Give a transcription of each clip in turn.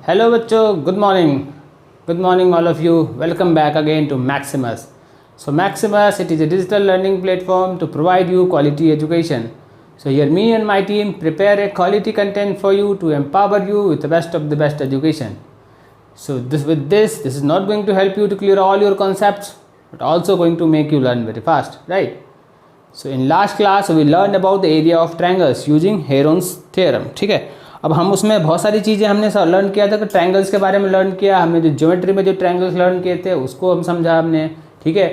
Hello बच्चों, good morning all of you. Welcome back again to Maximus. So Maximus, it is a digital learning platform to provide you quality education. So here me and my team prepare a quality content for you to empower you with the best education. So this is not going to help you to clear all your concepts, but also going to make you learn very fast, right? So in last class we learned about the area of triangles using Heron's theorem. ठीक है, अब हम उसमें बहुत सारी चीज़ें हमने learn किया था कि ट्रायंगल्स के बारे में लर्न किया हमने, जो ज्योमेट्री में जो ट्रायंगल्स लर्न किए थे उसको हम समझा हमने. ठीक है,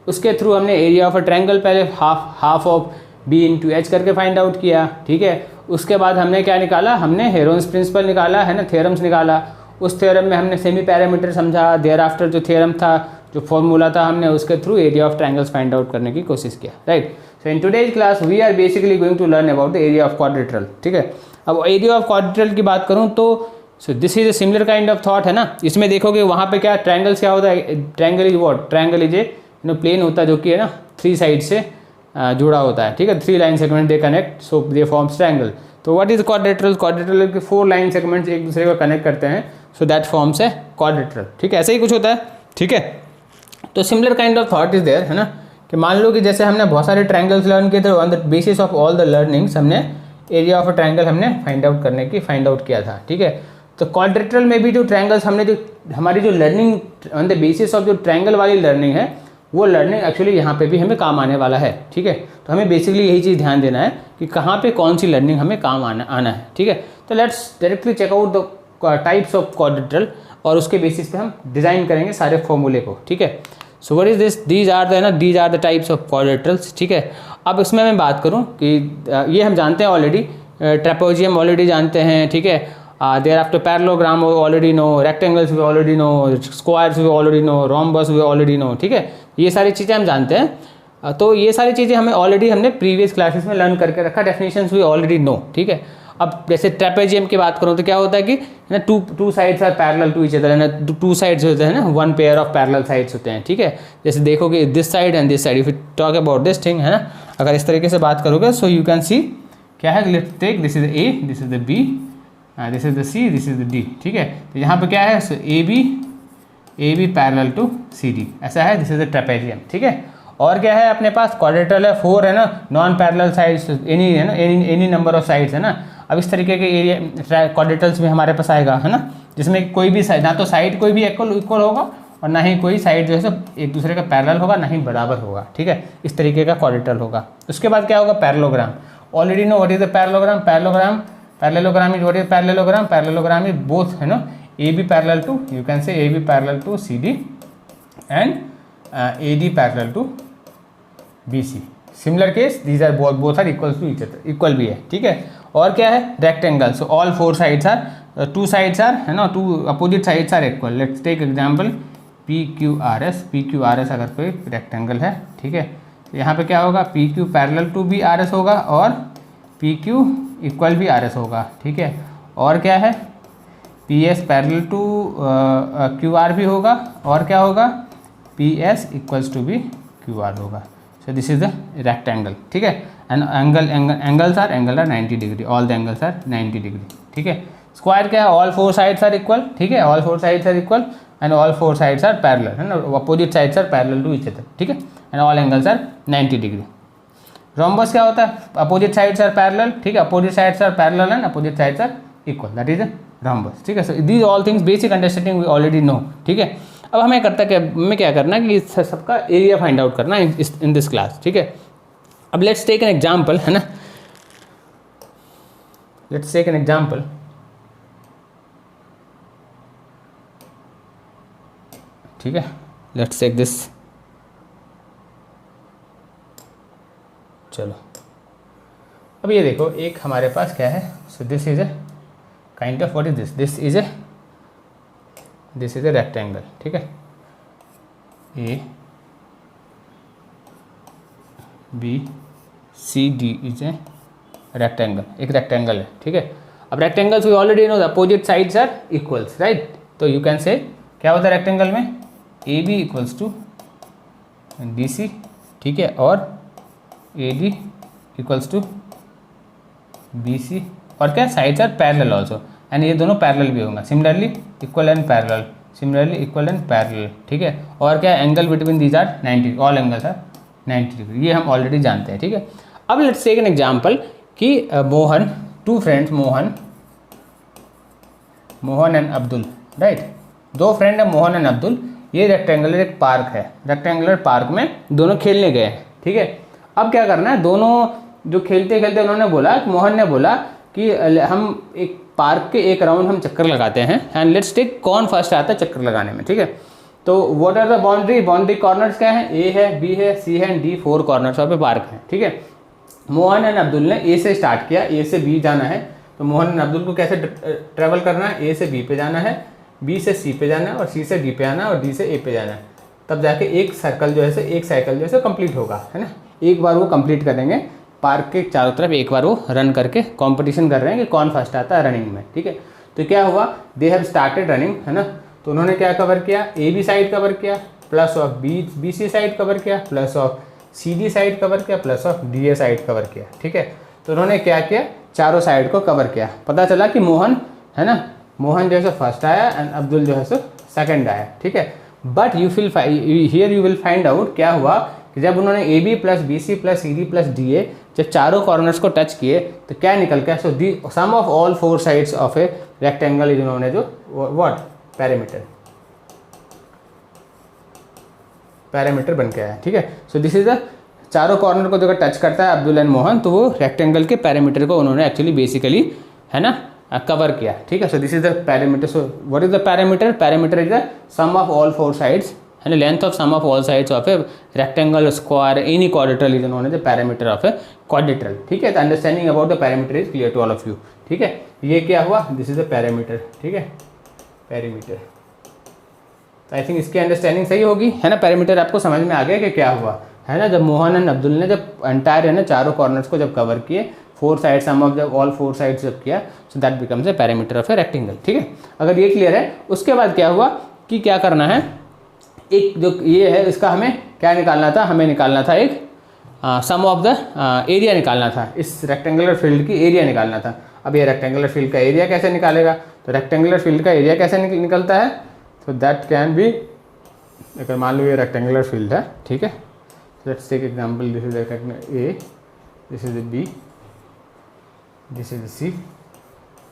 उसके थ्रू हमने एरिया ऑफ अ ट्रायंगल पहले half of B into H करके फाइंड आउट किया. ठीक है, उसके बाद हमने क्या निकाला, हमने हेरोन्स प्रिंसिपल निकाला है ना, थ्योरम्स निकाला. उस थ्योरम में हमने सेमी पैरामीटर समझा. देयर आफ्टर जो थ्योरम था, जो फॉर्मूला था, हमने उसके through area of triangles find out करने की कोशिश किया. Right. So in today's class we are basically going to learn about the area of quadrilateral. ठीक है, अब एरिया ऑफ क्वाड्रिलेटरल की बात करूं तो this is a similar kind of thought है ना. इसमें देखोगे वहाँ पे क्या ट्रायंगल्स क्या होता है, triangle is what, triangle is a plane होता है जो कि है ना 3 साइड से जुड़ा होता है. ठीक है, 3 line segment they connect, so they forms triangle. तो व्हाट इज क्वाड्रिलेटरल, क्वाड्रिलेटरल के 4 लाइन सेगमेंट्स एक दूसरे को कनेक्ट करते हैं, सो दैट फॉर्म्स है क्वाड्रिलेटरल. ठीक है, ऐसे ही कुछ होता है. ठीक है, तो similar kind of thought is there है ना, कि मान लो कि जैसे हमने बहुत सारे ट्रायंगल्स लर्न किए थे, on the basis of all the learnings हमने एरिया ऑफ अ ट्रायंगल हमने फाइंड आउट किया था. ठीक है, तो क्वाड्रिलेटरल में भी जो ट्रायंगल्स हमने जो हमारी जो learning on the basis of जो ट्रायंगल वाली लर्निंग है, वो लर्निंग एक्चुअली यहाँ पे भी हमें काम आने वाला है. ठीक है, तो हमें बेसिकली यही चीज़ ध्यान देना है कि कहाँ पे कौन सी लर्निंग हमें काम आना है. ठीक है, तो let's directly check out the types of quadrilateral और उसके बेसिस पे हम डिज़ाइन करेंगे सारे फॉर्मूले को. ठीक है, so what is this, these are the types of quadrilaterals. ठीक है, अब इसमें मैं बात करूं कि ये हम जानते हैं ऑलरेडी, ट्रेपेजियम ऑलरेडी जानते हैं. ठीक है, thereafter parallelogram we already know, rectangles we already know, squares we already know, rhombus we already know. ठीक है, ये सारी चीज़ें हम जानते हैं. तो ये सारी चीज़ें हमने प्रीवियस क्लासेस में लर्न करके रखा, डेफिनेशंस वी ऑलरेडी नो. ठीक है, अब जैसे ट्रेपेजियम की बात करूँ तो क्या होता है कि ना two sides are parallel to each other, ना 2 साइड्स होते हैं ना, 1 पेयर ऑफ पैरेलल साइड्स होते हैं. ठीक है, जैसे देखोगे this side and this side, if you talk about this thing है ना, अगर इस तरीके से बात करोगे, सो यू कैन सी क्या है, let's take this is the A, this is the B, this is the C, this is the D. ठीक है, तो यहाँ पे क्या है, so A B parallel to C D, ऐसा है, दिस इज द ट्रेपेजियम. ठीक है, और क्या है अपने पास, क्वाड्रिलेटरल है, 4 है ना, नॉन पैरेलल साइड्स, एनी है ना, एनी नंबर ऑफ साइड्स है ना. अब इस तरीके के एरिया क्वाड्रिलेटरल्स में हमारे पास आएगा है ना, जिसमें कोई भी साइड, ना तो साइड कोई भी इक्वल होगा और ना ही कोई साइड जो है एक दूसरे का पैरेलल होगा, ना ही बराबर होगा. ठीक है, इस तरीके का क्वाड्रिलेटरल होगा. उसके बाद क्या होगा, parallelogram. Already know what is the parallelogram is what is parallelogram is both है ना, A B parallel to, you can say A B parallel to C D and A D parallel to B C. Similar case, these are both are equal to each other, equal भी है. ठीक है, और क्या है, rectangle. So all 4 sides are, 2 sides are है ना, 2 opposite sides are equal. Let's take example P Q R S अगर कोई रेक्टेंगल है. ठीक है, तो यहाँ पे क्या होगा, पी क्यू पैरेलल टू भी आर एस होगा और पी क्यू इक्वल भी आर एस होगा. ठीक है, और क्या है, P S parallel to Q R भी होगा, और क्या होगा, पी एस इक्वल्स टू भी क्यू आर होगा. So this is the rectangle. ठीक है, and angles are 90 degree, all the angles are 90 degree. ठीक है, स्क्वायर क्या है, all 4 sides are equal. ठीक है, all 4 sides are equal and all 4 sides are parallel है ना, opposite sides are parallel to each other. ठीक है, and all angles are 90 degree. rhombus क्या होता है, opposite sides are parallel. ठीक है, opposite sides are parallel and opposite sides are equal, that is a rhombus. ठीक है, so these all things basic understanding we already know. ठीक है, अब हमें क्या करना है कि इस सबका एरिया फाइंड आउट करना है इन दिस क्लास. ठीक है, अब लेट्स टेक एन एग्जांपल है ना, लेट्स टेक एन एग्जांपल. ठीक है, लेट्स टेक दिस. चलो, अब ये देखो, एक हमारे पास क्या है, so this is a kind of, what is this, this is a rectangle. ठीक है, A B C D is a rectangle, एक रेक्टेंगल है. ठीक है, अब rectangles we already know the opposite sides are equals, right. तो you can say क्या होता है रेक्टेंगल में, A B equals to D C. ठीक है, और A D equals to B C, और क्या, sides are parallel also, and ये दोनों पैरेलल भी होंगे, similarly equal and parallel, similarly equal and parallel, ठीक है। और क्या angle between these are 90, all angles are 90 degree, ये हम ऑलरेडी जानते हैं, ठीक है। अब लेट्स टेक एन एग्जांपल कि Mohan, two friends Mohan and Abdul, right, दो फ्रेंड है मोहन एंड अब्दुल, ये रेक्टेंगुलर एक पार्क है, रेक्टेंगुलर पार्क में दोनों खेलने गए हैं, ठीक है। अब क्या करना है, दोनों जो खेलते खेलते उन्होंने बोला, मोहन ने बोला कि हम एक पार्क के एक राउंड हम चक्कर लगाते हैं एंड लेट्स टेक कौन फर्स्ट आता है चक्कर लगाने में, ठीक है। तो what are the boundary corners क्या है, ए है, बी है, सी है एंड डी, 4 कॉर्नर्स पे पार्क है, ठीक है। मोहन एंड अब्दुल ने ए से स्टार्ट किया, ए से बी जाना है, तो मोहन एंड अब्दुल को कैसे ट्रेवल करना है, ए से बी पे जाना है, बी से सी पे जाना है और सी से डी पे आना है और डी से ए पे जाना है, तब जाके एक सर्कल जो है एक साइकिल जो है कंप्लीट होगा, है ना। एक बार वो कंप्लीट करेंगे, पार्क के चारों तरफ एक बार वो रन करके कंपटीशन कर रहे हैं कि कौन फर्स्ट आता है रनिंग में, ठीक है। तो क्या हुआ, दे हैव स्टार्टेड रनिंग, है ना। तो उन्होंने क्या कवर किया, ए बी साइड कवर किया, plus of B C side cover किया, plus of C D side cover किया, plus of D A side cover किया, ठीक है। तो उन्होंने क्या किया, चारों साइड को कवर किया। पता चला कि मोहन, है ना, मोहन जो है फर्स्ट आया एंड अब्दुल जो है सेकंड आया, ठीक है। But here you will find out क्या हुआ कि जब उन्होंने A B plus B C plus C D plus D A जब चारों कॉर्नर्स को टच किए तो क्या निकल गया, so the sum of all 4 sides of a rectangle is known as what, parameter बन के आया, ठीक है। सो दिस इज द चारों कॉर्नर को जो टच करता है अब्दुल एंड मोहन, तो वो रेक्टेंगल के पैरामीटर को उन्होंने एक्चुअली बेसिकली, है ना, कवर किया, ठीक है। So this is the parameter. So what is the parameter, parameter is the sum of all 4 sides, है ना, length of sum of all sides of a rectangle, square, any quadrilateral is known as the parameter of a quadrilateral, ठीक है। The understanding about the parameter is clear to all of you, ठीक है। ये क्या हुआ, this is the parameter, ठीक है, parameter. I think इसकी अंडरस्टैंडिंग सही होगी, है ना। पैरामीटर आपको समझ में आ गया कि क्या हुआ, है ना। जब मोहन एंड अब्दुल ने जब एंटायर, है ना, चारों कॉर्नर्स को जब कवर किए, 4 साइड सम ऑफ जब ऑल 4 साइड्स जब किया, so that becomes a parameter of a rectangle, ठीक है। अगर ये क्लियर है, उसके बाद क्या हुआ कि क्या करना है, एक जो ये है इसका हमें क्या निकालना था, हमें निकालना था एक सम ऑफ द एरिया निकालना था, इस रेक्टेंगुलर फील्ड की एरिया निकालना था। अब ये रेक्टेंगुलर फील्ड का एरिया कैसे निकालेगा, तो रेक्टेंगुलर फील्ड का एरिया कैसे निकलता है, तो दैट कैन बी, अगर मान लो ये रेक्टेंगुलर फील्ड है, ठीक है, let's take example, this is rectangular A, this is B, this is C,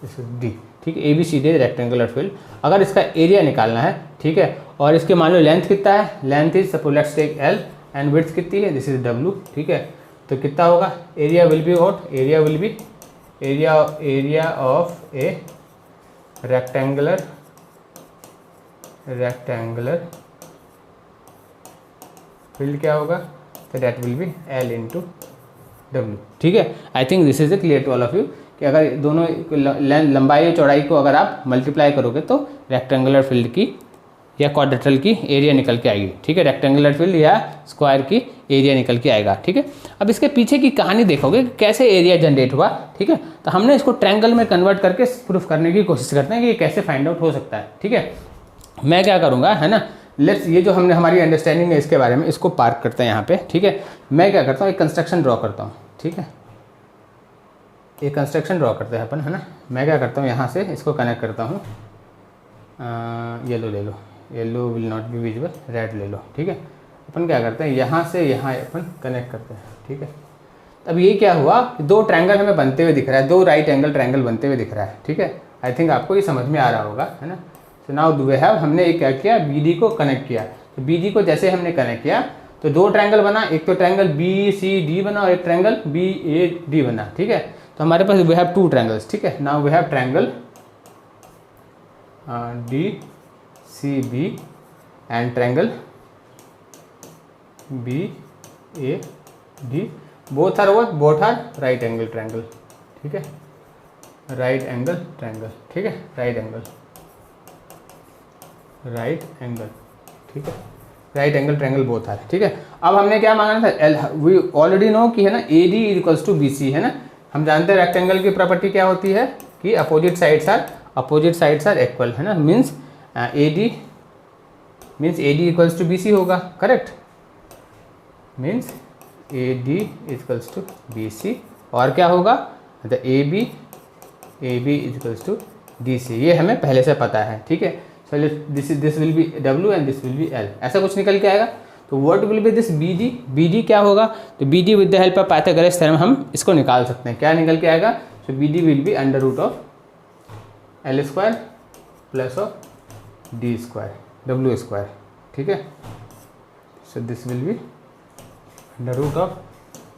this is D, ठीक है। A B C D rectangular field, अगर इसका एरिया निकालना है, ठीक है, और इसके मान लो लेंथ कितना है, length is suppose let's take L and width कितनी है, दिस इज डब्ल्यू, ठीक है। तो कितना होगा, area will be what, area will be area of a rectangular field क्या होगा, तो that will be L into W, ठीक है। I think this is clear to all of you कि अगर दोनों लंबाई और चौड़ाई को अगर आप मल्टीप्लाई करोगे तो रेक्टेंगुलर फील्ड की या क्वाड्रेट्रल की एरिया निकल के आएगी, ठीक है। रेक्टेंगुलर फील्ड या स्क्वायर की एरिया निकल के आएगा, ठीक है। अब इसके पीछे की कहानी देखोगे कि कैसे एरिया जनरेट हुआ, ठीक है। तो हमने इसको ट्रायंगल में कन्वर्ट करके प्रूफ करने की कोशिश करते हैं कि ये कैसे फाइंड आउट हो सकता है, ठीक है। मैं क्या करूँगा, है ना, लेट्स ये जो हमने हमारी अंडरस्टैंडिंग है इसके बारे में, इसको पार्क करते हैं यहाँ पे, ठीक है। मैं क्या करता हूँ, एक कंस्ट्रक्शन ड्रॉ करता हूँ, ठीक है, एक कंस्ट्रक्शन ड्रॉ करते हैं अपन, है ना। मैं क्या करता हूँ, यहाँ से इसको कनेक्ट करता हूँ, येलो ले लो, yellow will not be visible, red ले लो, ठीक है। अपन क्या करते हैं, यहाँ से यहाँ अपन कनेक्ट करते हैं, ठीक है। अब ये क्या हुआ कि 2 ट्रायंगल हमें बनते हुए दिख रहा है, 2 राइट एंगल ट्रायंगल बनते हुए दिख रहा है, ठीक है। आई थिंक आपको ये समझ में आ रहा होगा, है ना। तो नाउ वी हैव, हमने एक क्या किया, बी डी को कनेक्ट किया। तो बी डी को जैसे हमने कनेक्ट किया तो 2 ट्रायंगल बना, एक तो ट्रायंगल बी सी डी बना और एक ट्रायंगल बी ए डी बना, ठीक है। तो हमारे पास वी हैव 2 ट्रायंगल्स, ठीक है। Now we have triangle D C B and triangle B A D, both are right angle triangle, ठीक है, राइट एंगल ट्रायंगल, ठीक है, राइट एंगल, ठीक है, right angle triangle both are, ठीक है। अब हमने क्या मांगा था, एल, वी ऑलरेडी नो कि, है ना, A D equals to B C, है ना। हम जानते हैं रेक्टेंगल की प्रॉपर्टी क्या होती है कि अपोजिट साइड्स आर इक्वल, है ना। Means A D equals to B C होगा, correct, means A D equals to B C, और क्या होगा, the A B equals to D C, ये हमें पहले से पता है, ठीक है। So this will be W and this will be L, ऐसा कुछ निकल के आएगा। तो what will be this B D, B D क्या होगा, तो B D with the help of Pythagoras theorem हम इसको निकाल सकते हैं, क्या निकल के आएगा, so B D will be under root of L square plus of D square W square, ठीक है। So this will be under root of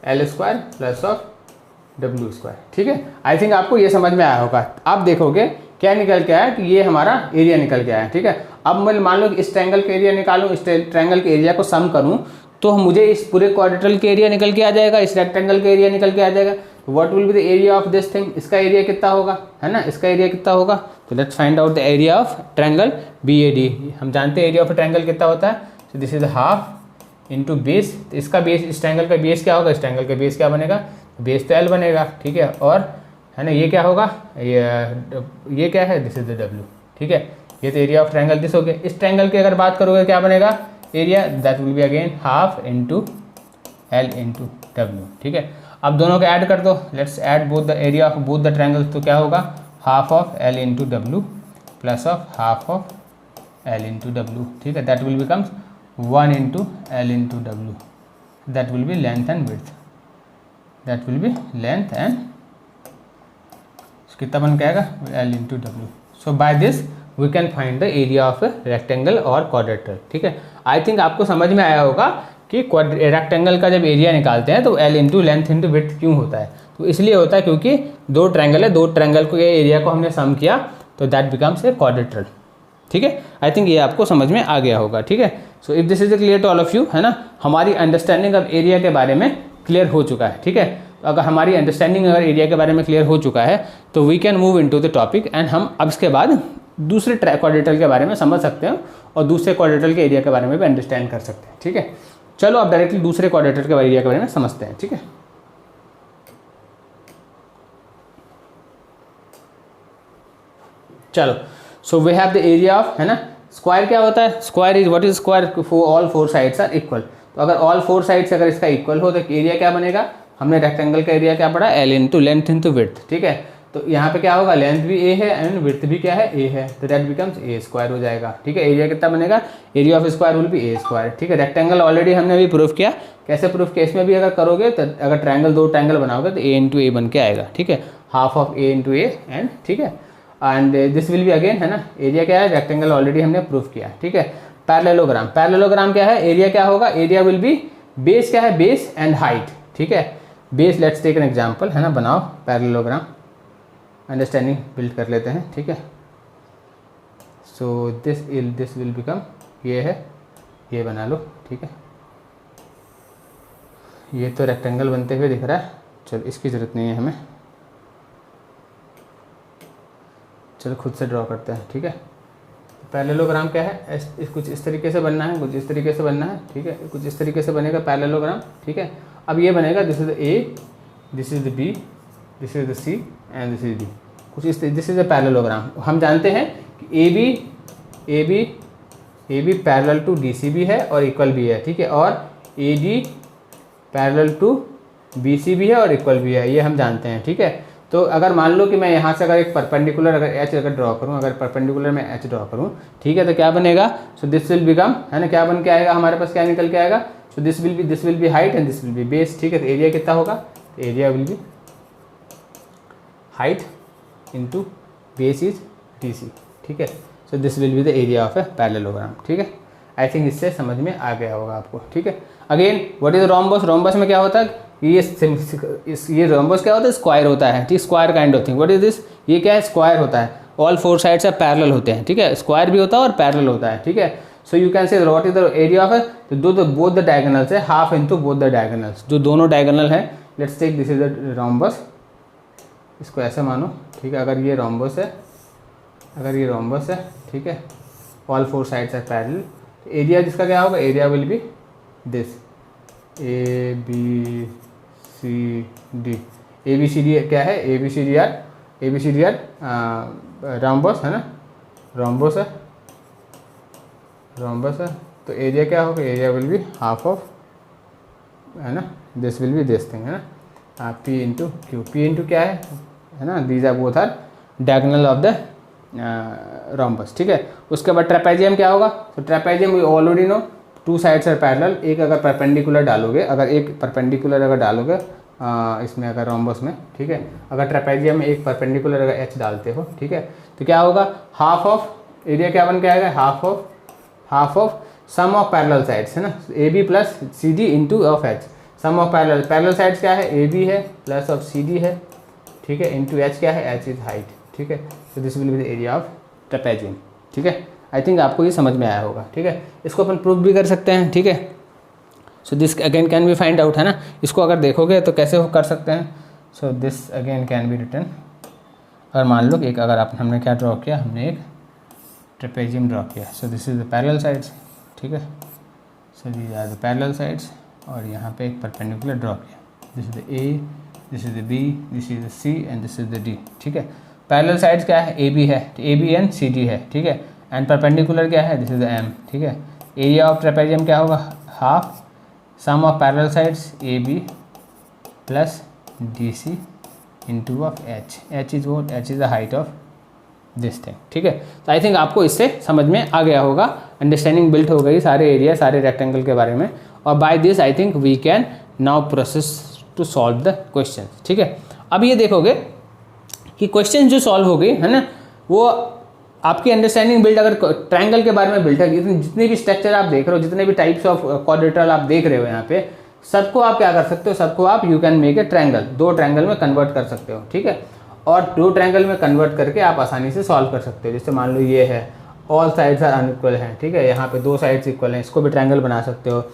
L square plus of W square, ठीक है। आई थिंक आपको ये समझ में आया होगा। आप देखोगे क्या निकल के आया कि ये हमारा एरिया निकल के आया, ठीक है। अब मैं मान लो कि इस ट्रायंगल का एरिया निकालूं, इस ट्रायंगल के एरिया को सम करूं, तो मुझे इस पूरे क्वाड्रेटल के एरिया निकल के आ जाएगा, इस रेक्टेंगल का एरिया निकल के आ जाएगा। What will be the area of this thing, इसका एरिया कितना होगा, है ना, इसका एरिया कितना होगा। तो let's find out the area of triangle B A D. हम जानते हैं एरिया ऑफ ट्रायंगल कितना होता है, तो this is half into base. तो इसका बेस, इस ट्रायंगल का बेस क्या होगा, इस ट्रायंगल का बेस क्या बनेगा, बेस तो एल बनेगा, ठीक है। और है ना, ये क्या होगा, ये क्या है, दिस इज द डब्ल्यू, ठीक है। ये तो एरिया ऑफ ट्रायंगल दिस हो गया। इस ट्रायंगल की अगर बात करोगे क्या बनेगा area, that will be again half into L into W, ठीक है। अब दोनों को ऐड कर दो, let's add both the area of both the triangles. तो क्या होगा, half of L into W plus of half of L into W, ठीक है। That will becomes 1 into L into W, that will B length and width, that will B length and कितना बन के आएगा, L into W. So by this we can find the area of rectangle और quadrilateral, ठीक है। I think आपको समझ में आया होगा कि रेक्टेंगल का जब एरिया निकालते हैं तो L into length into width क्यों होता है। तो इसलिए होता है क्योंकि दो ट्रायंगल है, दो ट्रायंगल को एरिया को हमने सम किया तो दैट बिकम्स ए क्वाड्रेटर, ठीक है। आई थिंक ये आपको समझ में आ गया होगा, ठीक है। So if this is clear to all of you, है ना, हमारी अंडरस्टैंडिंग ऑफ एरिया के बारे में क्लियर हो चुका है, ठीक है। अगर हमारी अंडरस्टैंडिंग अगर एरिया के बारे में क्लियर हो चुका है तो we can move into the topic and हम अब इसके बाद दूसरे क्वाड्रेटल के बारे में समझ सकते हैं और दूसरे क्वाड्रेटल के एरिया के बारे में भी अंडरस्टैंड कर सकते हैं, ठीक है। चलो अब डायरेक्टली दूसरे क्वाड्रेटल के एरिया के बारे में समझते हैं, ठीक है। चलो, so we have the area of, है ना, स्क्वायर क्या होता है, square is what is square, all four sides are equal. तो अगर ऑल फोर साइड्स अगर इसका इक्वल हो तो एरिया क्या बनेगा, हमने रेक्टेंगल का एरिया क्या पढ़ा, L into length into width, ठीक है। तो यहाँ पे क्या होगा, लेंथ भी ए है एंड विड्थ भी क्या है, ए है, तो दैट बिकम्स ए स्क्वायर हो जाएगा, ठीक है। एरिया कितना बनेगा, area of square will B A square, ठीक है। रेक्टेंगल ऑलरेडी हमने अभी प्रूफ किया, कैसे प्रूफ किया, इसमें भी अगर करोगे तो अगर ट्रायंगल दो ट्रायंगल बनाओगे तो ए इंटू ए बन के आएगा, ठीक है, half of A into A and, ठीक है। And this will be again, है ना, एरिया क्या है, रेक्टेंगल ऑलरेडी हमने प्रूफ किया, ठीक है। पैरेललोग्राम, पैरेललोग्राम क्या है, एरिया क्या होगा, एरिया विल बी बेस क्या है, बेस एंड हाइट, ठीक है। Base, let's take an example, है ना, बनाओ पैरेललोग्राम, अंडरस्टैंडिंग बिल्ड कर लेते हैं, ठीक है। सो दिस विल बिकम, ये है, ये बना लो, ठीक है। ये तो रेक्टेंगल बनते हुए दिख रहा है, चलो इसकी ज़रूरत नहीं है हमें, चलो खुद से ड्रॉ करते हैं, ठीक है। पैरेललोग्राम क्या है, कुछ इस तरीके से बनना है, कुछ इस तरीके से बनना है, ठीक है, कुछ इस तरीके से बनेगा पैरेललोग्राम, ठीक है। अब ये बनेगा, this is the A, this is the B, this is the C and this is D, कुछ इस, दिस इज द पैरेललोग्राम। हम जानते हैं कि A B parallel to D C भी है और इक्वल भी है, ठीक है, और A D parallel to B C भी है और इक्वल भी है, ये हम जानते हैं, ठीक है। तो अगर मान लो कि मैं यहाँ से अगर एक परपेंडिकुलर अगर एच अगर ड्रॉ करूँ, अगर परपेंडिकुलर में एच ड्रॉ करूँ, ठीक है, तो क्या बनेगा, सो दिस विल बिकम, है ना, क्या बन के आएगा, हमारे पास क्या निकल के आएगा, so this will be height and this will be base, ठीक है। तो एरिया कितना होगा, area will be height into base is D C, ठीक है। So this will be the area of a parallelogram, ठीक है। आई थिंक इससे समझ में आ गया होगा आपको, ठीक है। Again what is rhombus, rhombus में क्या होता है, ये रोम्बस क्या होता है, स्क्वायर होता है, ठीक, square kind of thing. What is this, ये क्या है, स्क्वायर होता है, ऑल फोर साइड्स है पैरेलल होते हैं, ठीक है, स्क्वायर भी होता है और पैरेलल होता है, ठीक है। So you can say what is the area of, तो बोथ द डायगोनल्स है, half into both the diagonals, जो दोनों डायगोनल है, let's take this is the rhombus, इसको ऐसे मानो, ठीक है। अगर ये रोम्बस है, अगर ये रोम्बस है, ठीक है, ऑल फोर साइड्स है पैरेलल, एरिया जिसका क्या होगा, area will be this, A B C D, A B C D क्या है, A B C D are rhombus, है ना, रोम्बस है, रोम्बस है। तो एरिया क्या होगा, area will be half of, है ना, this will be this thing, है ना, P into Q, P into क्या है ना, these are both are diagonal of the rhombus, ठीक है। उसके बाद ट्रेपेजियम क्या होगा, तो trapezium we already know, two sides are parallel, एक अगर परपेंडिकुलर डालोगे, अगर एक परपेंडिकुलर अगर डालोगे इसमें अगर रोम्बस में, ठीक है, अगर ट्रेपेजियम में एक परपेंडिकुलर अगर एच डालते हो, ठीक है, तो क्या होगा, हाफ ऑफ एरिया क्या बन के आएगा, half of sum of parallel sides, है ना, A B plus C D into of H, sum of parallel sides क्या है, ए बी है प्लस ऑफ सी डी है, ठीक है, इंटू एच क्या है, एच इज हाइट, ठीक है। तो this will be the area of trapezium, ठीक है। आई थिंक आपको ये समझ में आया होगा, ठीक है। इसको अपन प्रूव भी कर सकते हैं, ठीक है। So this again can be find out, है ना, इसको अगर देखोगे तो कैसे हो कर सकते हैं। So this again can be written, अगर मान लो एक अगर हमने क्या ड्रॉ किया, हमने एक ट्रेपेजियम ड्रॉ किया। So this is the parallel sides, ठीक है। So these are the parallel sides, और यहाँ पे एक परपेंडिकुलर ड्रॉ किया, this is the A, this is the B, this is the C and this is the D, ठीक है। Parallel sides क्या है, ए बी है, तो A B and C D है, ठीक है, एंड परपेंडिकुलर क्या है, दिस इज द एम, ठीक है। एरिया ऑफ ट्रेपेजियम क्या होगा, half sum of parallel sides A B plus D C into of H, H is what, H is the height of this thing, ठीक है। तो आई think आपको इससे समझ में आ गया होगा, अंडरस्टैंडिंग बिल्ट हो गई सारे एरिया सारे रेक्टेंगल के बारे में, और by this I think we can now process to solve the question, ठीक है। अब ये देखोगे कि क्वेश्चन जो सॉल्व हो गई है ना, वो आपकी अंडरस्टैंडिंग बिल्ड अगर ट्रायंगल के बारे में बिल्ड है, जितने भी स्ट्रक्चर आप देख रहे हो, जितने भी टाइप्स ऑफ क्वाड्रेटरल आप देख रहे हो यहाँ पे, सबको आप क्या कर सकते हो, सबको आप you can make a triangle, दो ट्रायंगल में कन्वर्ट कर सकते हो, ठीक है। और दो ट्रायंगल में कन्वर्ट करके आप आसानी से सॉल्व कर सकते हो। जैसे मान लो ये है, ऑल साइड्स आर अनइक्वल हैं, ठीक है, यहाँ पे दो साइड्स इक्वल हैं, इसको भी ट्रायंगल बना सकते हो,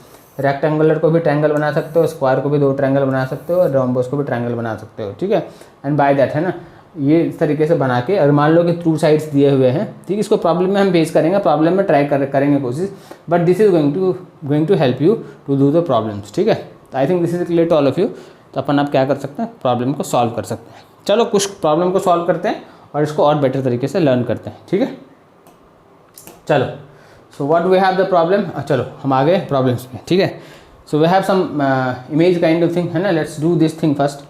रेक्टेंगुलर को भी ट्रायंगल बना सकते हो, स्क्वायर को भी दो ट्रायंगल बना सकते हो, और रोम्बस को भी ट्रायंगल बना सकते हो, ठीक है। एंड बाय दैट, है ना, ये इस तरीके से बना के, और मान लो कि टू साइड्स दिए हुए हैं, ठीक, इसको प्रॉब्लम में हम फेस करेंगे, प्रॉब्लम में ट्राई करेंगे कोशिश, but this is going to help you to do the problems, ठीक है। I think this is clear to all of you. तो अपन आप क्या कर सकते हैं, प्रॉब्लम को सॉल्व कर सकते हैं। चलो कुछ प्रॉब्लम को सॉल्व करते हैं और इसको और बेटर तरीके से लर्न करते हैं, ठीक है। चलो, so what we have the problem, चलो हम आ गए प्रॉब्लम्स में, ठीक है। So we have some image kind of thing, है ना, let's do this thing first.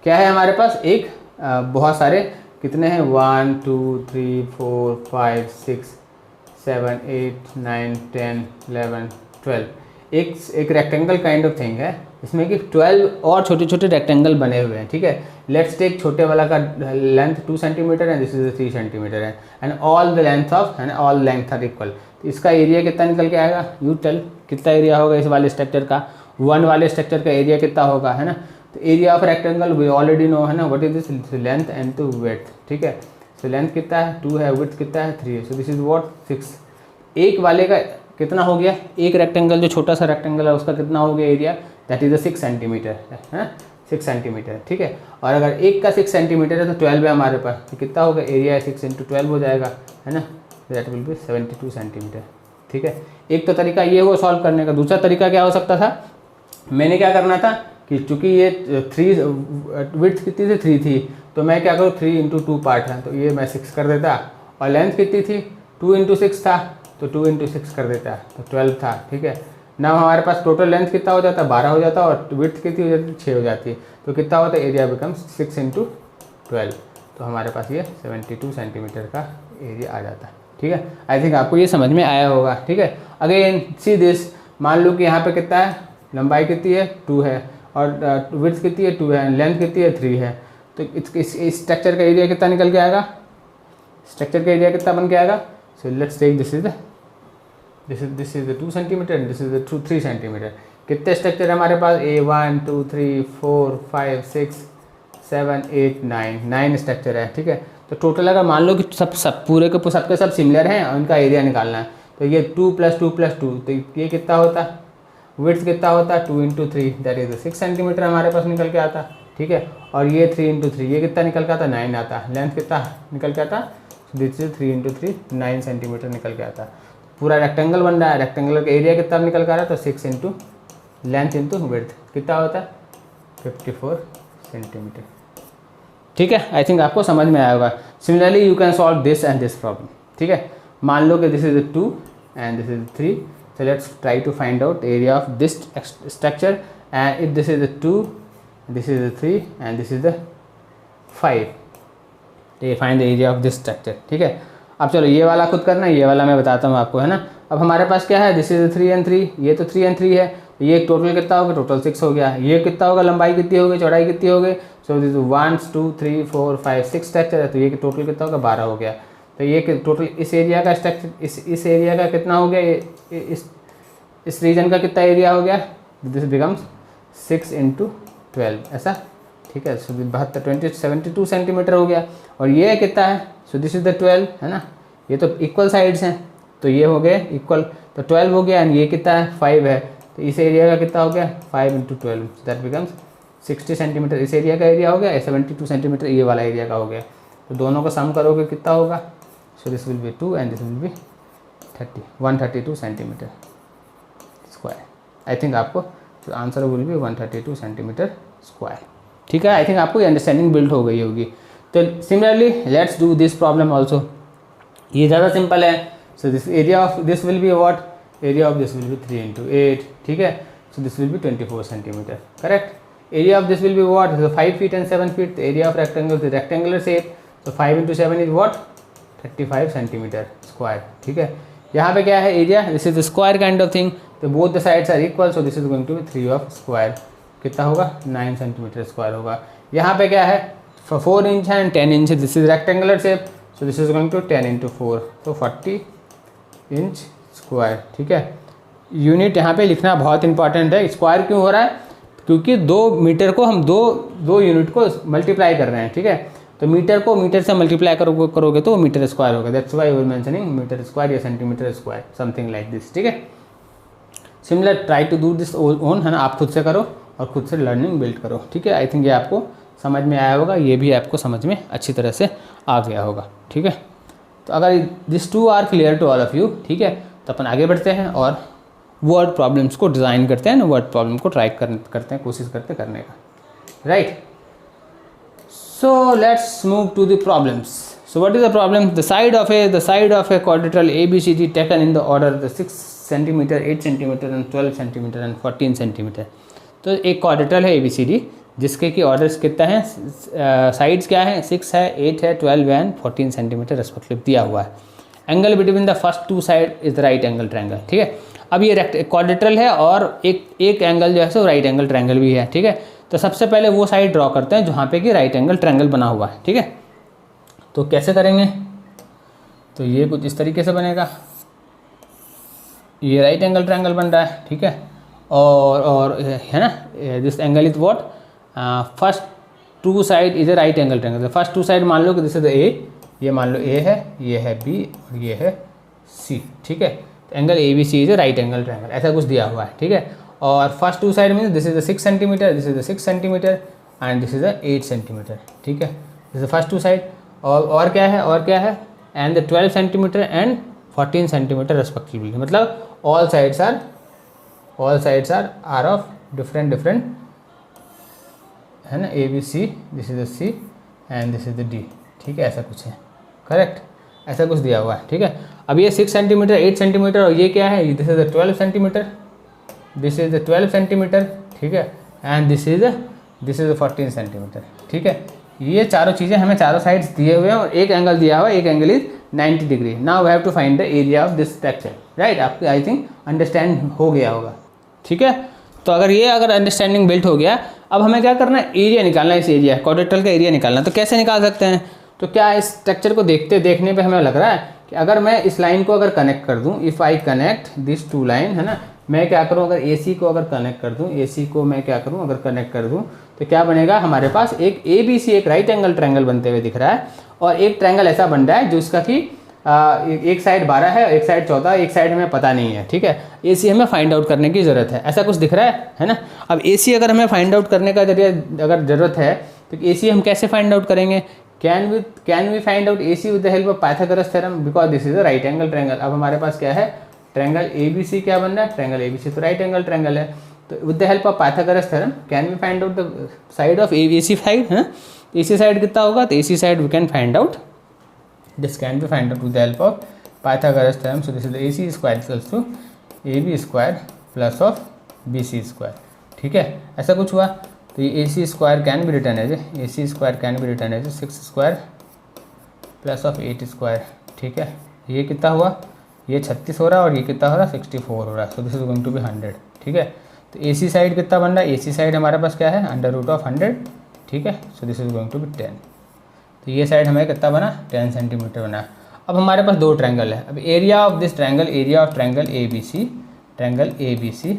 क्या है हमारे पास, एक बहुत सारे कितने हैं, 1 2 3 4 5 6 7 8 9 10 11 12, एक रेक्टेंगल काइंड ऑफ थिंग है, इसमें कि 12 और छोटे छोटे रेक्टेंगल बने हुए हैं, ठीक है। लेट्स टेक छोटे वाला का length 2 centimetre and this is 3 centimetre है, and all the length of, है ना, ऑल लेंथ आर इक्वल। तो इसका एरिया कितना निकल के आएगा, यू टेल, कितना एरिया होगा इस वाले स्ट्रक्चर का, 1 वाले स्ट्रक्चर का एरिया कितना होगा, है ना। तो area of rectangle we already know, है ना, what is this, length and to width, ठीक है। सो लेंथ कितना है, 2 है, विड्थ कितना है, 3 है, सो दिस इज व्हाट 6। एक वाले का कितना हो गया, एक रेक्टेंगल जो छोटा सा रेक्टेंगल है उसका कितना हो गया एरिया, दैट इज 6 सेंटीमीटर, है 6 सेंटीमीटर, ठीक है। और अगर एक का 6 सेंटीमीटर है तो 12 है हमारे पास, तो कितना होगा एरिया, 6 इंटू 12 हो जाएगा, है ना, दैट विल बी 72 सेंटीमीटर, ठीक है। एक तो तरीका ये हुआ सॉल्व करने का। दूसरा तरीका क्या हो सकता था, मैंने क्या करना था कि चूँकि ये 3 विड्थ कितनी थी, 3 थी, तो मैं क्या करूँ, 3 इंटू 2 पार्ट है, तो ये मैं 6 कर देता, और लेंथ कितनी थी, 2 इंटू 6 था, तो 2 इंटू 6 कर देता, तो 12 था, ठीक है ना। हमारे पास टोटल लेंथ कितना हो जाता है, 12 हो जाता, और विड्थ कितनी हो जाती है, 6 हो जाती है, तो कितना होता है, एरिया बिकम्स 6 इंटू 12, तो हमारे पास ये 72 सेंटीमीटर का एरिया आ जाता है, ठीक है। आई थिंक आपको ये समझ में आया होगा, ठीक है। अगेन सी दिस, मान लो कि यहाँ पे कितना है, लंबाई कितनी है, 2 है, और विड्थ कितनी है, 2 है, लेंथ कितनी है, 3 है, तो इस स्ट्रक्चर का एरिया कितना निकल के आएगा, स्ट्रक्चर का एरिया कितना बन के आएगा। So let's take this is the 2 centimetre and this is the 3 centimetre. कितने स्ट्रक्चर है हमारे पास, ए 1 2 3 4 5 6 7 8 9 स्ट्रक्चर है, ठीक है। तो टोटल अगर मान लो कि सब पूरे के सबके सब सिमिलर हैं और उनका एरिया निकालना है, तो ये 2 + 2 + 2, तो ये कितना होता, विड्थ कितना होता, 2 इंटू 3 दैट इज 6 सेंटीमीटर हमारे पास निकल के आता, ठीक है। और ये 3 इंटू 3 ये कितना निकल के आता, 9 आता। लेंथ कितना निकल के आता, दिस इज 3 इंटू 3 9 सेंटीमीटर निकल के आता। पूरा रेक्टेंगल बन रहा है, रेक्टेंगल का एरिया कितना निकल के आ रहा है, तो 6 इंटू लेंथ इंटू विड्थ कितना होता है, 54 सेंटीमीटर, ठीक है। आई थिंक आपको समझ में आया होगा। Similarly you can solve this and this problem, ठीक है। मान लो कि this is 2 and this is 3, so let's try to find out area of this structure, and if this is the 2, this is the 3 and this is the 5, तो ये find the area of this structure, ठीक है। अब चलो ये वाला खुद करना, ये वाला मैं बताता हूँ आपको, है ना। अब हमारे पास क्या है, दिस इज 3 and 3, ये तो 3 and 3 है, ये टोटल कितना होगा, टोटल 6 हो गया। ये कितना होगा, लंबाई कितनी होगी, चौड़ाई कितनी होगी, सो दिस 1 2 3 4 5 6 स्ट्रक्चर है, तो ये टोटल कितना होगा, 12 हो गया। तो ये टोटल इस एरिया का स्ट्रक्चर, इस एरिया का कितना हो गया, ये इस रीजन का कितना एरिया हो गया, दिस बिकम्स 6 × 12 ऐसा, ठीक है। सो 72 सेंटीमीटर हो गया। और ये कितना है, सो दिस इज द 12, है ना, ये तो इक्वल साइड्स हैं, तो ये हो गए इक्वल, तो 12 हो गया। एंड ये कितना है, 5 है, तो इस एरिया का कितना हो गया, 5 × 12, दैट बिकम्स 60 सेंटीमीटर इस एरिया का एरिया हो गया, 72 सेंटीमीटर ये वाला एरिया का हो गया। तो दोनों को सम करोगे कितना होगा, so this will be 2 and this will be 132 centimetre square. I think आपको answer will be 132 centimetre square, ठीक है। आई थिंक आपको ये अंडरस्टैंडिंग बिल्ड हो गई होगी। तो similarly let's do this problem also, ये ज़्यादा सिंपल है। So this area of this will be what, area of this will B 3 × 8, ठीक है। So this will B 24 centimetre, correct. Area of this will be what, 5 feet and 7 feet, area of rectangular shape, so 5 × 7 is what, 35 centimetre square, ठीक है। यहाँ पे क्या है area, this is square kind of thing, तो both the sides are equal, so this is going to be 3 of square, कितना होगा, 9 centimetre square होगा। यहाँ पे क्या है, 4 इंच है and 10 inch, this is rectangular shape, so this is going to 10 × 4, तो 40 इंच स्क्वायर, ठीक है। यूनिट यहाँ पे लिखना बहुत इंपॉर्टेंट है। स्क्वायर क्यों हो रहा है, क्योंकि 2 मीटर को हम दो यूनिट को मल्टीप्लाई कर रहे हैं, ठीक है। तो मीटर को मीटर से मल्टीप्लाई करोगे तो मीटर स्क्वायर होगा, that's why we are mentioning metre square या centimetre square, something like this, ठीक है। Similar try to do this one, है ना, आप खुद से करो और खुद से लर्निंग बिल्ड करो, ठीक है। आई थिंक ये आपको समझ में आया होगा, ये भी आपको समझ में अच्छी तरह से आ गया होगा, ठीक है। तो अगर this 2 are clear to all of you, ठीक है, तो अपन आगे बढ़ते हैं और वर्ड प्रॉब्लम्स को डिज़ाइन करते हैं ना, वर्ड प्रॉब्लम को ट्राई करते हैं, कोशिश करते करने का, right. So let's move to the problems. So what is the problem? The side of a quadrilateral ABCD taken in the order the 6 cm, 8 cm and 12 cm and 14 cm. तो एक quadrilateral है ABCD जिसके की orders कितना है, sides क्या है, 6 है, 8 है, 12 एंड 14 सेंटीमीटर रेस्पेक्टिव दिया हुआ है। Angle between the first 2 side is the right angle triangle, ठीक है। अब ये क्वाड्रिलेटरल है और एक एंगल जो है सो राइट एंगल ट्रायंगल भी है, ठीक है। तो सबसे पहले वो साइड ड्रॉ करते हैं जहाँ पे कि राइट एंगल ट्रायंगल बना हुआ है, ठीक है। तो कैसे करेंगे, तो ये कुछ इस तरीके से बनेगा, ये राइट एंगल ट्रायंगल बन रहा है, ठीक है। और है ना, this angle is what, first 2 side is a right angle triangle. First 2 side मान लो कि दिस इज ए, ये मान लो ए है, ये है बी और ये है सी, ठीक है। तो angle A B C is a right angle triangle, ऐसा कुछ दिया हुआ है, ठीक है। और first 2 side means this is the 6 centimetre, this is the 6 centimetre and this is the 8 centimetre, ठीक है। This is first 2 side. और क्या है and the 12 centimetre and 14 centimetre respectively, मतलब all sides are of different, है ना, A B C, this is the C and this is the D, ठीक है। ऐसा कुछ है, करेक्ट, ऐसा कुछ दिया हुआ है, ठीक है। अब ये 6 सेंटीमीटर, 8 सेंटीमीटर और ये क्या है, this is the 12 centimetre, this is the 12 centimetre, ठीक है। And this is the 14 centimetre, ठीक है। ये चारों चीज़ें हमें चारों साइड्स दिए हुए हैं और एक एंगल दिया हुआ है, एक angle is 90 degree. Now we have to find the area of this structure, right. आपको आई थिंक अंडरस्टैंड हो गया होगा, ठीक है। तो अगर अंडरस्टैंडिंग बिल्ट हो गया, अब हमें क्या करना है, एरिया निकालना है, इस एरिया क्वाड्रिलेटरल का एरिया निकालना है। तो कैसे निकाल सकते हैं, तो क्या इस स्ट्रक्चर को देखने पे हमें लग रहा है कि अगर मैं इस लाइन को अगर कनेक्ट कर दूं, if I connect this 2 line, है ना, मैं क्या करूं, अगर AC को अगर कनेक्ट कर दूं, AC को मैं क्या करूं, अगर कनेक्ट कर दूं तो क्या बनेगा, हमारे पास एक ABC एक राइट एंगल ट्रायंगल बनते हुए दिख रहा है और एक ट्रायंगल ऐसा बन रहा है जो इसका कि एक साइड 12 है, एक साइड 14, एक साइड हमें पता नहीं है, ठीक है। AC हमें फाइंड आउट करने की ज़रूरत है, ऐसा कुछ दिख रहा है ना। अब AC अगर हमें फाइंड आउट करने का अगर ज़रूरत है तो AC हम कैसे फाइंड आउट करेंगे, can we find out AC with the help of Pythagoras theorem, because this is a right angle triangle. अब हमारे पास क्या है, ट्रायंगल ABC क्या बन रहा है, ट्रायंगल ABC तो राइट एंगल ट्रायंगल है। तो with the help of Pythagoras theorem can we find out the side of AC side, है ना। AC साइड कितना होगा, तो AC side we can find out, this can be find out with the help of Pythagoras theorem. So this is AC square equals to AB square plus of BC square, ठीक है। ऐसा कुछ हुआ, तो ये AC square can be return as 6 square plus of 8 square, ठीक है। ये कितना हुआ, ये 36 हो रहा है और ये कितना हो रहा है 64 हो रहा है। So this is going to be 100, ठीक है। तो AC साइड कितना बन रहा है, AC साइड हमारे पास क्या है √100, ठीक है। So this is going to be 10। तो ये साइड हमें कितना बना 10 सेंटीमीटर बना। अब हमारे पास दो ट्रायंगल है। अब area of this triangle, area of triangle ABC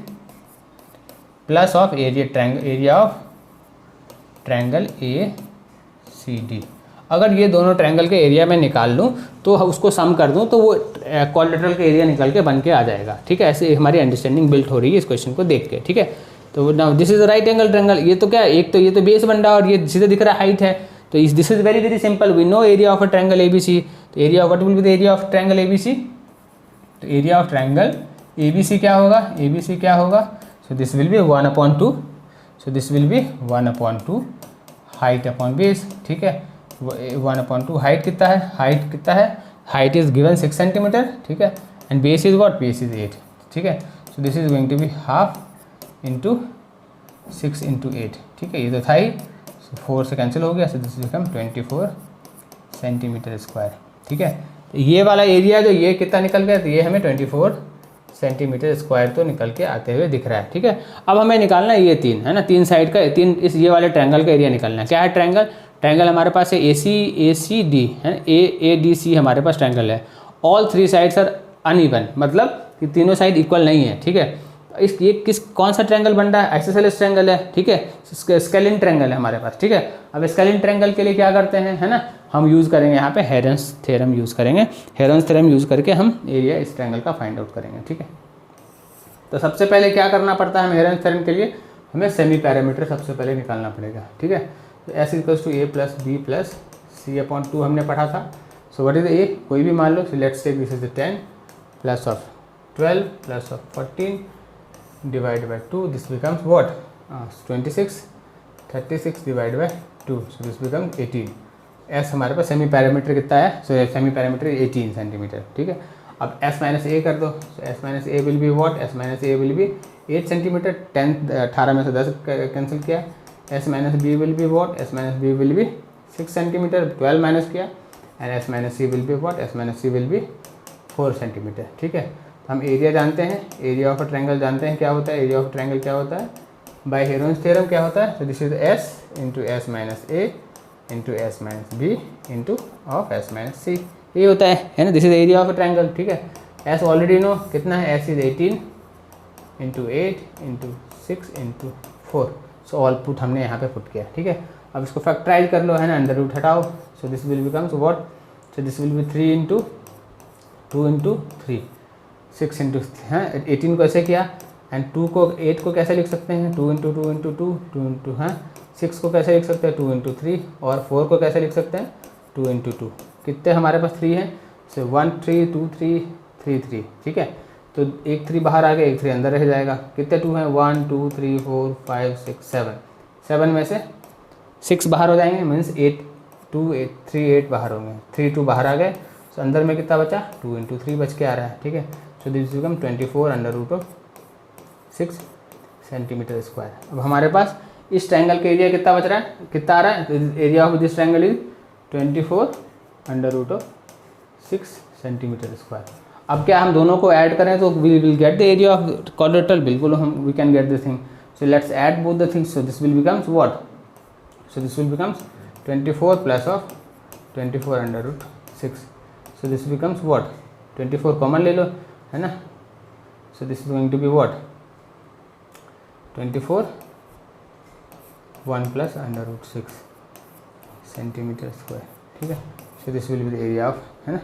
plus of area of triangle ACD। अगर ये दोनों ट्रायंगल के एरिया में निकाल लूँ तो उसको सम कर दूँ तो वो क्वाड्रेटरल का एरिया निकल के बन के आ जाएगा, ठीक है। ऐसे हमारी अंडरस्टैंडिंग बिल्ट हो रही है इस क्वेश्चन को देख के, ठीक है। तो now this is right angle triangle. ये तो क्या है, एक तो ये तो बेस बन रहा है और ये सीधे दिख रहा है हाइट है। तो this is very very simple, we know area of a triangle ABC। तो area what will be the area of triangle ABC? तो एरिया ऑफ ट्रायंगल ABC क्या होगा, ABC क्या होगा? So this will be 1/2। So this will be 1/2 height upon base, ठीक है। 1/2 height कितना है, हाइट इज गिवन 6 सेंटीमीटर, ठीक है। And base is what, base is 8, ठीक है। So this is going to be half into 6 into 8, ठीक है। ये तो था ही, सो 4 से कैंसिल हो गया। सो दिस बिकम 24 सेंटीमीटर स्क्वायर, ठीक है। तो ये वाला एरिया जो ये कितना निकल गया, तो ये हमें 24 सेंटीमीटर स्क्वायर तो निकल के आते हुए दिख रहा है, ठीक है। अब हमें निकालना है ये 3 है ना, 3 साइड का, इस ये वाले ट्रायंगल का एरिया निकालना है। क्या है ट्रायंगल हमारे पास है ACD है, ADC हमारे पास ट्रायंगल है। ऑल 3 साइड्स आर अनइवन, मतलब कि तीनों साइड इक्वल नहीं है, ठीक है। ये कौन सा ट्रायंगल बन रहा है, आइसोसेलेस ट्रायंगल है, ठीक है। स्केलिन ट्रायंगल है हमारे पास, ठीक है। अब स्केलिन ट्रायंगल के लिए क्या करते हैं, है ना, हम यूज़ करेंगे यहाँ पे हेरन्स थ्योरम यूज़ करेंगे। हेरन्स थ्योरम यूज़ करके हम एरिया इस ट्रायंगल का फाइंड आउट करेंगे, ठीक है। तो सबसे पहले क्या करना पड़ता है हमें हेरन्स थ्योरम के लिए, हमें सेमी पैरामीटर सबसे पहले निकालना पड़ेगा, ठीक है। तो S = A + B + C/2 हमने पढ़ा था। सो व्हाट इज A, कोई भी मान लो। So let's take this is 10 plus of 12 plus of 14 divide by 2, this becomes what 26, 36 divide by 2, so this become 18। S हमारे पास सेमी पैरामीटर कितना है, सो सेमी पैरामीटर 18 सेंटीमीटर, ठीक है। अब S - A कर दो। So S - A will be what, S - A will be 8 centimetre. 18 में से 10 कैंसिल किया। S - B will be what, S - B will be 6 centimetre. 12 minus किया and S - C will be what, S - C will be 4 centimetre, ठीक है। तो हम area जानते हैं, एरिया ऑफ अ ट्रायंगल जानते हैं क्या होता है, एरिया ऑफ ट्रायंगल क्या होता है, बाय हेरोन्स थ्योरम क्या होता है। तो this is S into S - A into S - B into of S - C, ये होता है ना। This is area of a triangle, ठीक है। S ऑलरेडी नो कितना है, S is 18 into 8 into 6 into 4। So all put हमने यहाँ पे पुट किया, ठीक है। अब इसको फैक्टराइज कर लो, है ना, अंडर रूट हटाओ। सो this will becomes what, so this will B 3 into 2 into 3, 6 into, हाँ 18 को ऐसे किया एंड 8 को कैसे लिख सकते हैं, 2 इंटू 2 इंटू 2, 2 इंटू, हाँ 6 को कैसे लिख सकते हैं, 2 इंटू 3, और 4 को कैसे लिख सकते हैं, 2 इंटू 2। कितने हमारे पास 3 हैं, सो 1 3 2 3 3 3, ठीक है। तो एक 3 बाहर आ गया, एक 3 अंदर रह जाएगा। कितने 2 हैं, 1 2 3 4 5 6 7, 7 में से 6 बाहर हो जाएंगे, मीन्स 8 2 8 3 8 बाहर होंगे, 3 2 बाहर आ गए। सो अंदर में कितना बचा, 2 इंटू 3 बच के आ रहा है, ठीक है। So this become 24 √6 centimetre square. अब हमारे पास इस ट्रायंगल का एरिया कितना बच रहा है, कितना आ रहा है, area of this triangle is 24 √6 centimetre square. अब क्या हम दोनों को ऐड करें तो we will get the area of quadrilateral, बिल्कुल हम we can get this thing. So let's add both the things. So this will becomes what, so this will becomes 24 plus of 24 √6, so this becomes what, 24 common ले लो, है ना। So this is going to be what 24 1 plus √6 centimetre square, ठीक है। So this will be the area of, है ना,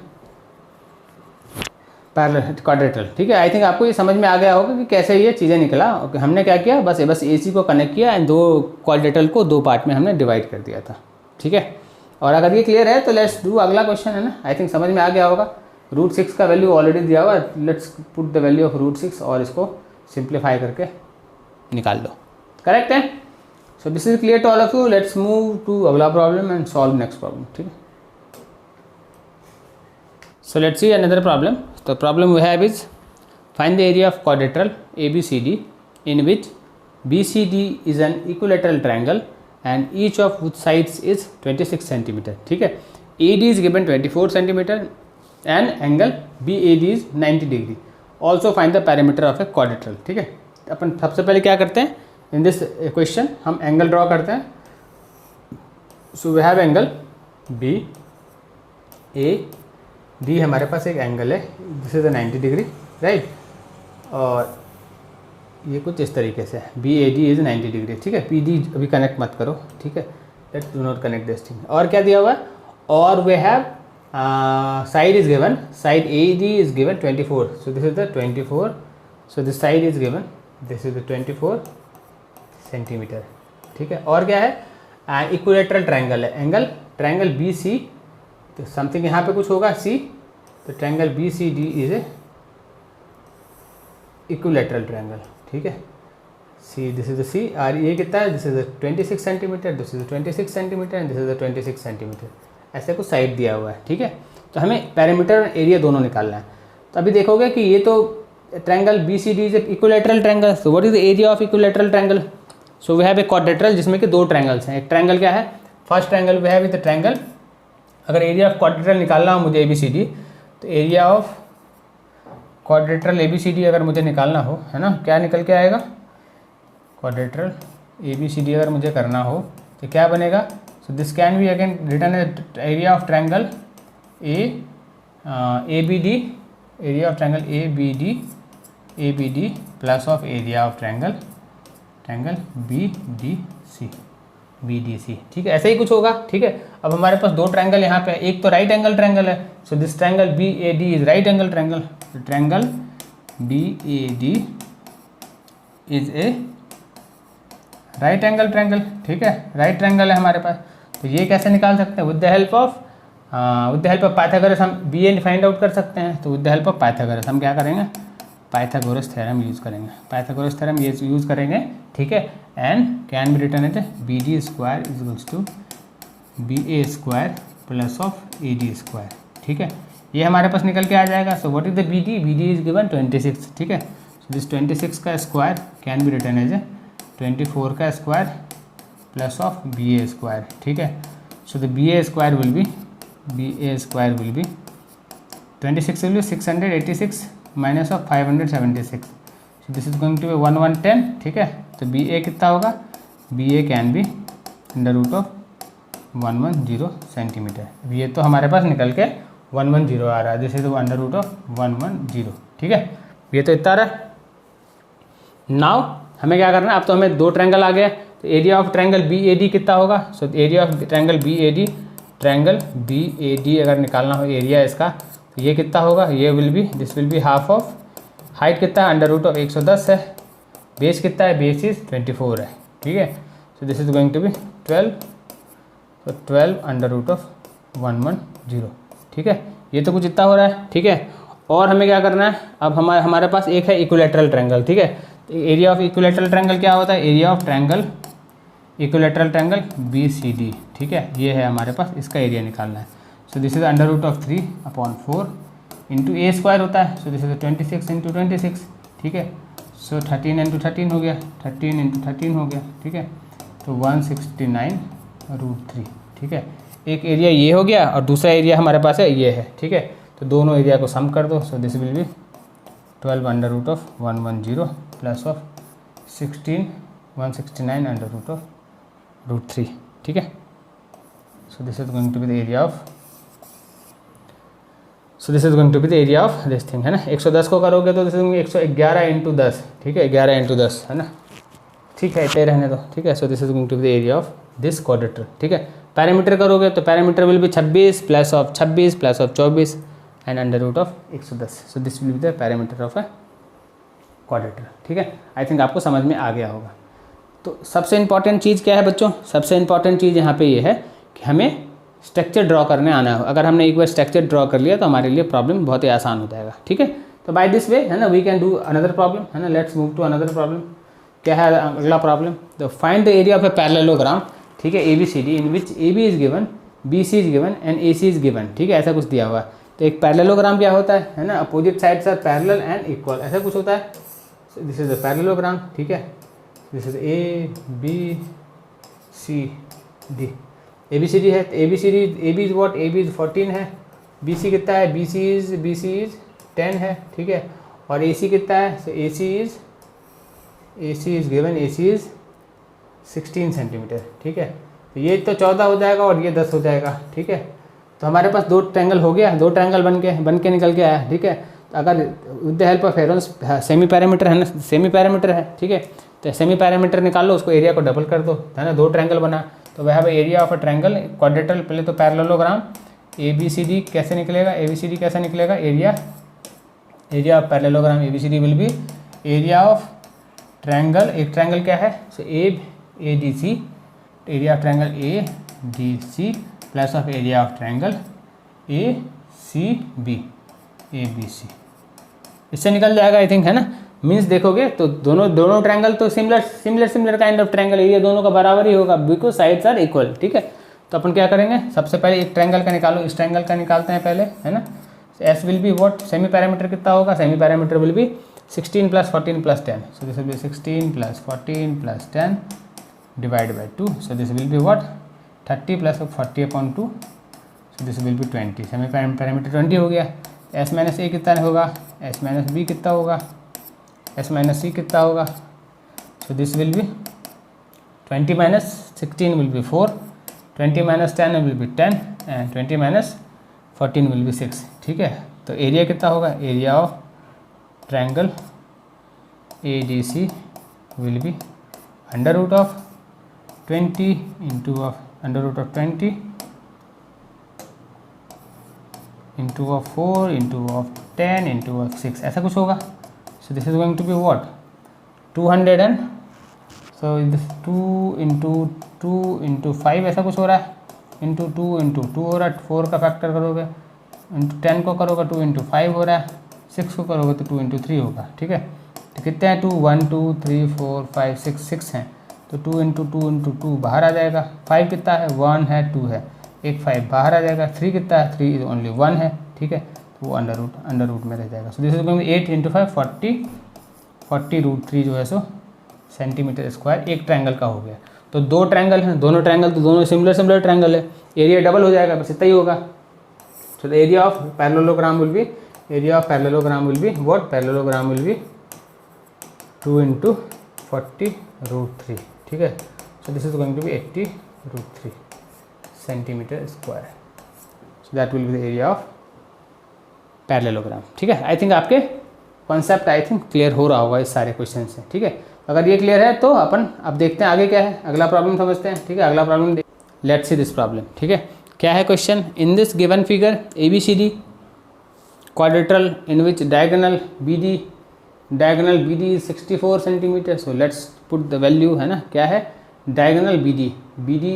parallel quadrilateral, ठीक है। आई थिंक आपको ये समझ में आ गया होगा कि कैसे ये चीज़ें निकला। ओके, हमने क्या किया, बस AC को कनेक्ट किया एंड 2 क्वाड्रेटरल को 2 पार्ट में हमने डिवाइड कर दिया था, ठीक है। और अगर ये क्लियर है तो लेट्स डू अगला क्वेश्चन, है ना। आई थिंक समझ में आ गया होगा। √6 का वैल्यू ऑलरेडी दिया हुआ, let's put the value of √6 और इसको सिंप्लीफाई करके निकाल लो, करेक्ट है। So this is clear to all of you. Let's move to अगला problem and solve next problem, ठीक है। So let's see another problem. The problem we have is find the area of quadrilateral ABCD in which BCD is an equilateral triangle and each of whose sides is 26 centimetre, ठीक है। AD is given 24 centimeter and angle BAD is 90 degree. Also find the perimeter of a quadrilateral. ठीक है, अपन सबसे पहले क्या करते हैं, in this question हम एंगल ड्रॉ करते हैं. So we have angle BAD, हमारे पास एक एंगल है, दिस इज 90 डिग्री, राइट. और ये कुछ इस तरीके से BAD इज 90 डिग्री. ठीक है, PD अभी कनेक्ट मत करो. ठीक है, let do not connect this thing. और क्या दिया हुआ है, और we have side is given, side AD is given 24, so this is the 24, so this side is given, this is the 24 centimetre. ठीक है, और क्या है, इक्विलेटरल ट्रायंगल है, एंगल ट्रायंगल BC, तो समथिंग यहाँ पे कुछ होगा C, तो triangle BCD is a equilateral triangle. ठीक है, C, this is the C, और ये कितना है, this is 26 centimetre, this is 26 centimetre and this is 26 centimetre. ऐसे कुछ साइड दिया हुआ है. ठीक है, तो हमें पैरामीटर और एरिया दोनों निकालना है. तो अभी देखोगे कि ये तो triangle BCD is equilateral triangle. So what is the area of equilateral triangle. So we have a quadrilateral जिसमें कि दो ट्रायंगल्स हैं. एक ट्रायंगल क्या है, first triangle we have with the triangle. अगर एरिया ऑफ क्वाड्रिलेटरल निकालना हो मुझे ABCD, तो एरिया ऑफ क्वाड्रिलेटरल ABCD अगर मुझे निकालना हो, है ना, क्या निकल के आएगा, क्वाड्रिलेटरल ABCD अगर मुझे करना हो तो क्या बनेगा. So this can be again written as area of triangle ABD, area of triangle ABD plus of area of triangle BDC. ठीक है, ऐसे ही कुछ होगा. ठीक है, अब हमारे पास दो ट्रायंगल यहाँ पे, एक तो राइट एंगल ट्रायंगल है. So this triangle BAD is right angle triangle. Triangle BAD is a right angle triangle. ठीक है, राइट ट्रायंगल है हमारे पास. तो ये कैसे निकाल सकते हैं, with the help of Pythagoras हम BA फाइंड आउट कर सकते हैं. तो with the help of Pythagoras हम क्या करेंगे, पाइथागोरस थ्योरम यूज़ करेंगे. पाइथागोरस थ्योरम ये यूज़ करेंगे. ठीक है, and can be written at BD square is equals to BA square plus of AD square. ठीक है, ये हमारे पास निकल के आ जाएगा. So what is the BD is given 26. ठीक है, सो दिस 26 का square can be written as 24 का square plus of BA square. ठीक है, so the BA square will be 26 will be 686 minus of 576. So this is going to be 1110. ठीक है, तो BA कितना होगा, BA can be under root of 110 centimetre. ये तो हमारे पास निकल के 110 आ रहा है. This is under root of 110. ठीक है, ये तो इतना आ रहा है. नाउ हमें क्या करना है, अब तो हमें दो ट्रायंगल आ गए. तो एरिया ऑफ ट्रायंगल BAD कितना होगा. सो एरिया ऑफ ट्रायंगल BAD अगर निकालना हो एरिया इसका, तो ये कितना होगा, ये will be, this will be half of, height कितना है, अंडर रूट ऑफ 110 है. बेस कितना है, बेस इज 24 है. ठीक है, so this is going to be 12, तो 12 अंडर रूट ऑफ 110. ठीक है, ये तो कुछ इतना हो रहा है. ठीक है, और हमें क्या करना है, अब हमारे पास एक है इक्विलेटरल ट्रायंगल. ठीक है, तो एरिया ऑफ इक्विलेटरल ट्रायंगल क्या होता है, area of triangle equilateral triangle BCD. ठीक है, ये है हमारे पास, इसका एरिया निकालना है. So this is under root of 3/4 into A square होता है. So this is 26 into 26. ठीक है, सो 13 इंटू 13 हो गया, 13 इंटू 13 हो गया. ठीक है, तो 169√3. ठीक है, एक एरिया ये हो गया और दूसरा एरिया हमारे पास है ये है. ठीक है, तो दोनों एरिया को सम कर दो. So this will be 12 under root of 110 plus of 169 under root of √3. ठीक है, so this is going to be the area of this thing, है ना. 110 को करोगे तो दिस इज 111 इंटू 10. ठीक है, 11 इंटू 10, है ना. ठीक है, इतने रहने दो. ठीक है, so this is going to be the area of this quadrilateral. ठीक है, पैरामीटर करोगे तो parameter will be 26 plus of 24 and under root of 110. So this will be the parameter of a quadrilateral. ठीक है, आई थिंक आपको समझ में आ गया होगा. तो सबसे इंपॉर्टेंट चीज़ क्या है बच्चों, सबसे इंपॉर्टेंट चीज़ यहाँ पे ये है कि हमें स्ट्रक्चर ड्रॉ करने आना हो. अगर हमने एक बार स्ट्रक्चर ड्रॉ कर लिया तो हमारे लिए प्रॉब्लम बहुत ही आसान हो जाएगा. ठीक है, तो बाय दिस वे, है ना, we can do another problem, है ना. Let's move to another problem. क्या है अगला प्रॉब्लम, तो find the area of a parallelogram. ठीक है, ABCD in which AB is given, BC is given and AC is given. ठीक है, ऐसा कुछ दिया हुआ है. तो एक पैरेललोग्राम क्या होता है ना, opposite sides are parallel and equal, ऐसा कुछ होता है. This is a parallelogram. ठीक है, दिस इज ABCD. ABCD है, AB is what, AB is 14 है, BC कितना है, BC इज 10 है, ठीक है, और AC कितना है, so AC is given, AC is 16 centimetre, ठीक है। तो ये तो 14 हो जाएगा और ये 10 हो जाएगा, ठीक है। तो हमारे पास दो ट्रायंगल हो गया, दो ट्रायंगल बन के निकल के आया, ठीक है। तो अगर with the help of Heron's semi parameter है ना, सेमी पैरामीटर है, ठीक है, तो सेमी पैरामीटर निकाल लो, उसको एरिया को डबल कर दो, है ना, दो ट्रायंगल बना, तो वह area of a triangle quadrilateral. पहले तो पैरेललोग्राम ABCD कैसे निकलेगा, ABCD कैसे निकलेगा, area of parallelogram ABCD will be area of triangle, एक ट्रायंगल क्या है, सो ADC, area of triangle ADC plus of area of triangle ACB, ABC, इससे निकल जाएगा आई थिंक, है ना। मीन्स देखोगे तो दोनों ट्रायंगल तो similar kind of triangle, area दोनों का बराबर ही होगा बिकॉज साइड्स आर इक्वल, ठीक है। तो अपन क्या करेंगे, सबसे पहले एक ट्रायंगल का निकालो, इस ट्रायंगल का निकालते हैं पहले, है ना। S will be what, semi parameter कितना होगा, semi parameter will B 16 + 14 + 10, so this will B 16 + 14 + 10 divide by 2, so this will be what 30 + 40/2, so this will be 20, semi parameter 20 हो गया। S - A कितना होगा, S - B कितना होगा, S - C कितना होगा, so this will be 20 - 16 will be 4, 20 - 10 will be 10 and 20 - 14 will be 6, ठीक है। तो एरिया कितना होगा, area of triangle ADC will be √20 into of √20 into of 4 into of 10 into of 6, ऐसा कुछ होगा। So this is going to be what 200 and so this 2 into 5 ऐसा कुछ हो रहा है, इंटू 2 हो रहा है, 4 का फैक्टर करोगे, इंटू 10 को करोगे 2 इंटू 5 हो रहा है, 6 को करोगे तो 2 इंटू 3 होगा, ठीक है। तो कितने हैं 2, 1 2 3 4 5 6 हैं, तो 2 इंटू 2 बाहर आ जाएगा। 5 कितना है, 1 है 2 है, एक 5 बाहर आ जाएगा। 3 कितना है, 3 इज ओनली 1 है, ठीक है, तो वो अंडर रूट में रह जाएगा। सो दिस इज गोइंग 8 इंटू 5 40√3 जो है सो सेंटीमीटर स्क्वायर एक ट्रायंगल का हो गया। तो दो ट्रायंगल हैं, दोनों ट्रायंगल तो दोनों सिमिलर ट्रायंगल है, एरिया डबल हो जाएगा, बस इतना ही होगा। So the area of parallelogram will be what, parallelogram will be 2 into 40√3, ठीक है। So this is going to be 80√3 centimetre square, so that will be the area of parallelogram, ठीक है। आई थिंक आपके कॉन्सेप्ट आई थिंक क्लियर हो रहा होगा इस सारे क्वेश्चन से, ठीक है। अगर ये क्लियर है तो अपन अब देखते हैं आगे क्या है, अगला प्रॉब्लम समझते हैं, ठीक है। अगला problem let's see this problem, ठीक है। क्या है question, in this given figure ABCD quadrilateral in which diagonal BD is 64 centimetre, so let's put the value, है ना। क्या है, diagonal BD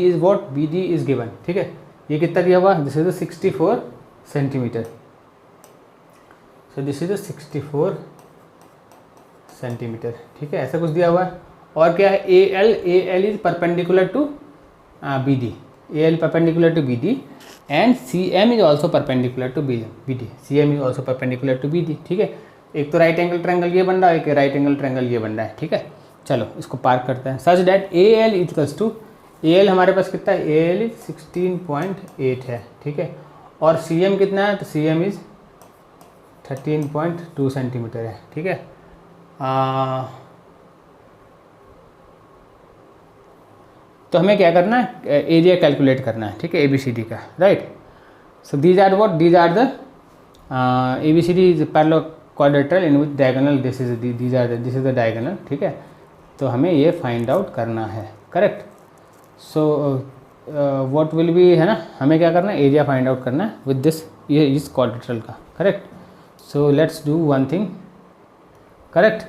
is what, BD is given, ठीक है। ये कितना दिया हुआ, this is 64 centimetre, so this is 64 centimetre, ठीक है, ऐसा कुछ दिया हुआ है। और क्या है, AL is perpendicular to BD, AL perpendicular to BD and CM is also perpendicular to BD, CM is also perpendicular to BD, ठीक है। एक तो राइट एंगल ट्रायंगल ये बन रहा है, एक राइट एंगल ट्रायंगल ये बन रहा है, ठीक है। चलो इसको पार्क करते हैं, such that AL equals to, AL हमारे पास कितना है, AL इज 16.8 है, ठीक है। और CM कितना है, तो CM इज 13.2 सेंटीमीटर है, ठीक है। तो हमें क्या करना है, एरिया कैलकुलेट करना है, ठीक है, ABCD का, right. So these are what, these are the ABCD is parallel quadrilateral in which diagonal, this is the diagonal, ठीक है। तो हमें ये फाइंड आउट करना है, correct. So what will be, है ना, हमें क्या करना है, एरिया फाइंड आउट करना है विद दिस, ये इस क्वाड्रिलेटरल का, correct. So let's do one thing, correct.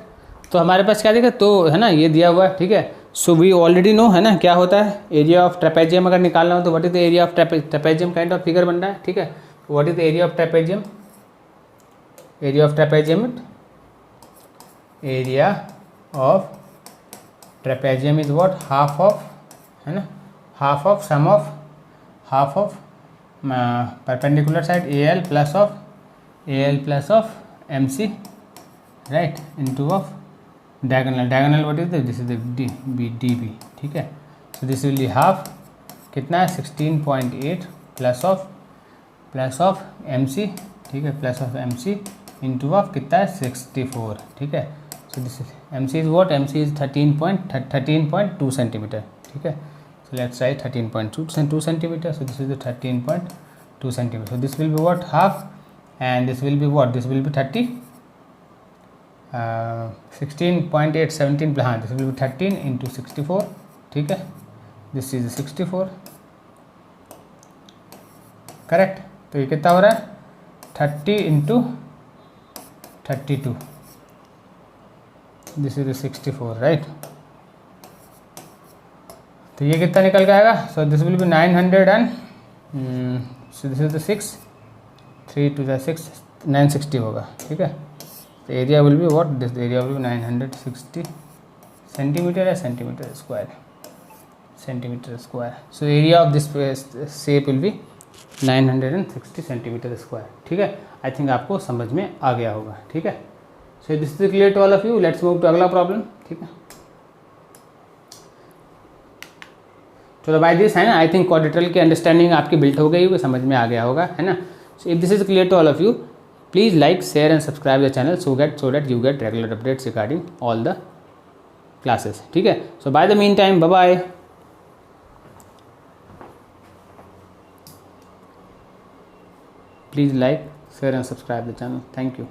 तो हमारे पास क्या दिखा, तो है ना ये दिया हुआ है, ठीक है। सो वी ऑलरेडी नो, है ना, क्या होता है एरिया ऑफ ट्रेपेजियम अगर निकालना हो तो what is the area of trapezium kind of figure बन रहा है, ठीक है। What is the area of trapezium, area of trapezium is what, half of, है ना, half of sum of perpendicular side AL plus of MC, right, into of diagonal what is this is the DB, ठीक है। So this will be half, कितना है 16.8 plus of MC, ठीक है, plus of MC into of कितना है 64, ठीक है। So this is MC is what, MC is 13.2 centimetre, ठीक है। So let's write 13.2 centimetre, so this is the 13.2 centimetre, so this will be what half and this will be what, this will B 16.8 17, हाँ this will B 13 into 64, ठीक है, this is 64, correct. तो ये कितना हो रहा है 30 इंटू 32, दिस इज 64, राइट। तो ये कितना निकल के आएगा, so this will be 900 and so this is the 6 3 2 6 960 होगा, ठीक है। तो area will be what, this area will be 960 centimetre है, centimetre square, so area of this shape will be 960 centimetre square, ठीक है। आई थिंक आपको समझ में आ गया होगा, ठीक है। So this is clear to all of you, let's move to अगला प्रॉब्लम, ठीक है। चलो बाय दिस है ना, आई थिंक क्वाड्रेटरल की अंडरस्टैंडिंग आपकी बिल्ट हो गई होगी, समझ में आ गया होगा, है ना। So if this is clear to all of you, please like share and subscribe the channel so that you get regular updates regarding all the classes, ठीक है। So by the mean time, bye bye. Please like, share and subscribe the channel. Thank you.